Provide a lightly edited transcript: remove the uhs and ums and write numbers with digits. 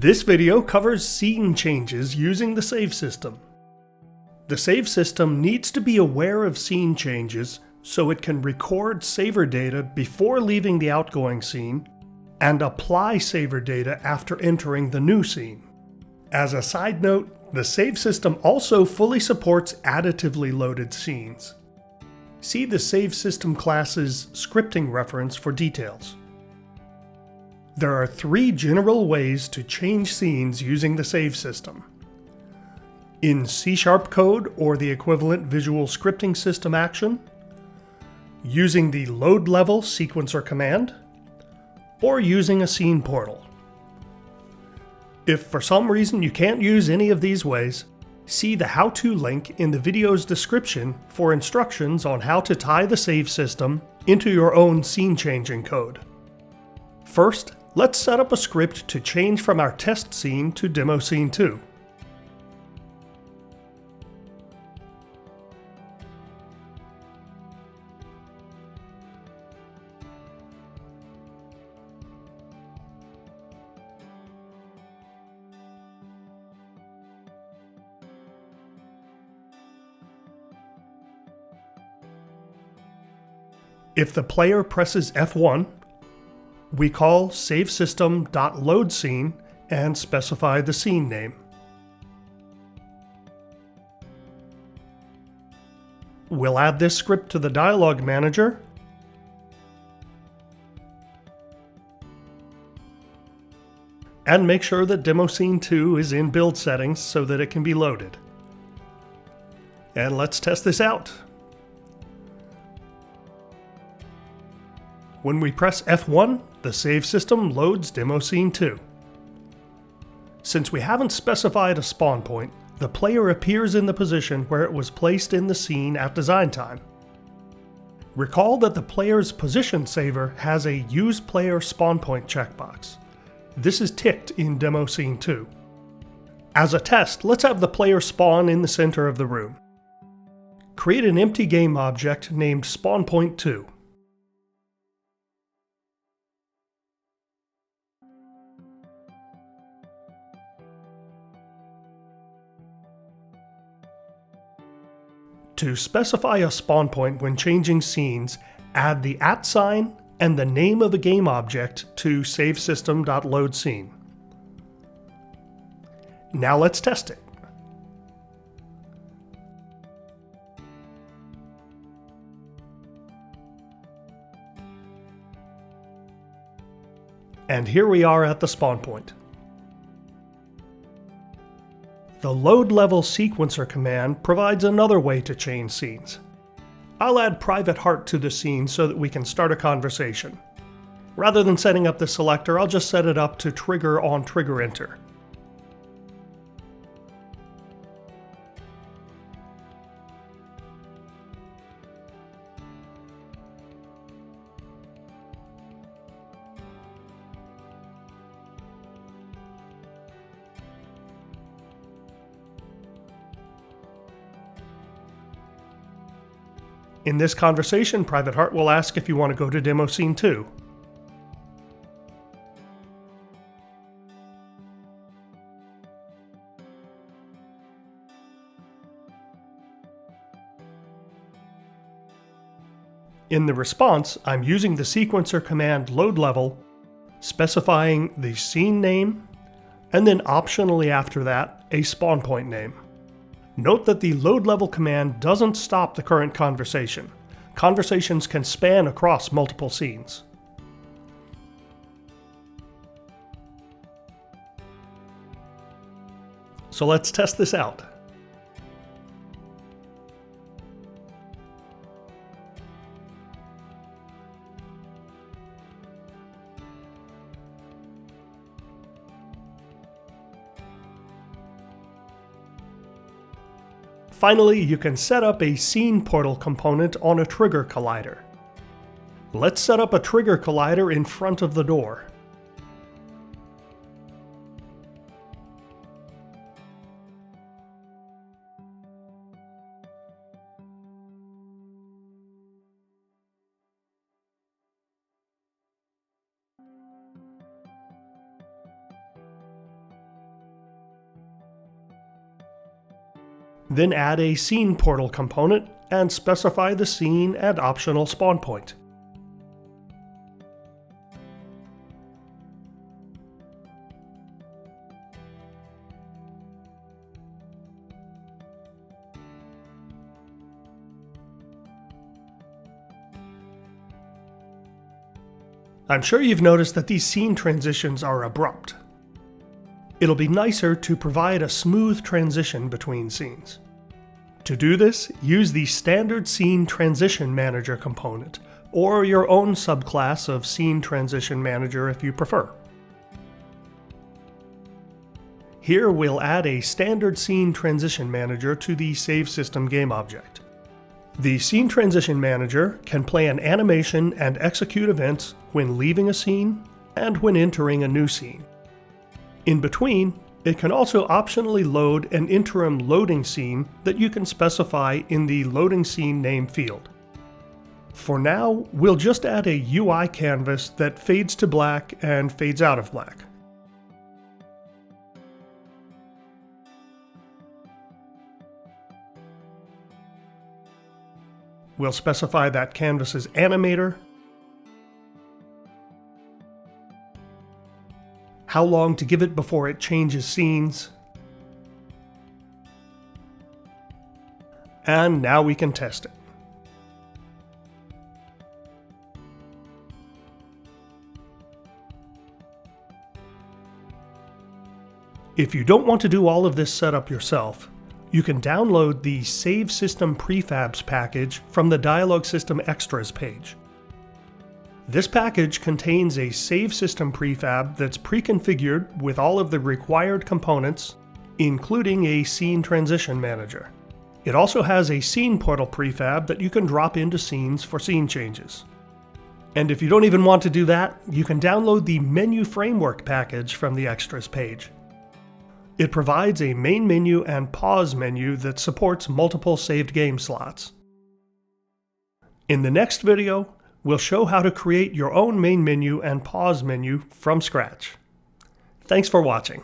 This video covers scene changes using the save system. The save system needs to be aware of scene changes so it can record saver data before leaving the outgoing scene and apply saver data after entering the new scene. As a side note, the save system also fully supports additively loaded scenes. See the save system class's scripting reference for details. There are 3 general ways to change scenes using the save system. In C# code or the equivalent visual scripting system action, using the load level sequencer command, or using a scene portal. If for some reason you can't use any of these ways, see the how-to link in the video's description for instructions on how to tie the save system into your own scene changing code. First, let's set up a script to change from our test scene to demo scene 2. If the player presses F1, we call savesystem.loadScene and specify the scene name. We'll add this script to the dialog manager and make sure that demo scene 2 is in build settings so that it can be loaded. And let's test this out. When we press F1, the save system loads demo scene 2. Since we haven't specified a spawn point, the player appears in the position where it was placed in the scene at design time. Recall that the player's position saver has a Use Player Spawn Point checkbox. This is ticked in demo scene 2. As a test, let's have the player spawn in the center of the room. Create an empty game object named SpawnPoint2. To specify a spawn point when changing scenes, add the @ and the name of a game object to savesystem.loadScene. Now let's test it. And here we are at the spawn point. The load level sequencer command provides another way to change scenes. I'll add private heart to the scene so that we can start a conversation. Rather than setting up the selector, I'll just set it up to trigger on trigger enter. In this conversation, Private Heart will ask if you want to go to demo scene 2. In the response, I'm using the sequencer command load level, specifying the scene name, and then optionally after that, a spawn point name. Note that the load level command doesn't stop the current conversation. Conversations can span across multiple scenes. So let's test this out. Finally, you can set up a scene portal component on a trigger collider. Let's set up a trigger collider in front of the door. Then add a scene portal component and specify the scene and optional spawn point. I'm sure you've noticed that these scene transitions are abrupt. It'll be nicer to provide a smooth transition between scenes. To do this, use the standard Scene Transition Manager component, or your own subclass of Scene Transition Manager if you prefer. Here we'll add a standard Scene Transition Manager to the Save System game object. The Scene Transition Manager can play an animation and execute events when leaving a scene and when entering a new scene. In between, it can also optionally load an interim loading scene that you can specify in the Loading Scene name field. For now, we'll just add a UI canvas that fades to black and fades out of black. We'll specify that canvas's animator, how long to give it before it changes scenes, and now we can test it. If you don't want to do all of this setup yourself, you can download the Save System Prefabs package from the Dialog System Extras page. This package contains a Save System prefab that's pre-configured with all of the required components, including a Scene Transition Manager. It also has a Scene Portal prefab that you can drop into scenes for scene changes. And if you don't even want to do that, you can download the Menu Framework package from the Extras page. It provides a main menu and pause menu that supports multiple saved game slots. In the next video, we'll show how to create your own main menu and pause menu from scratch. Thanks for watching.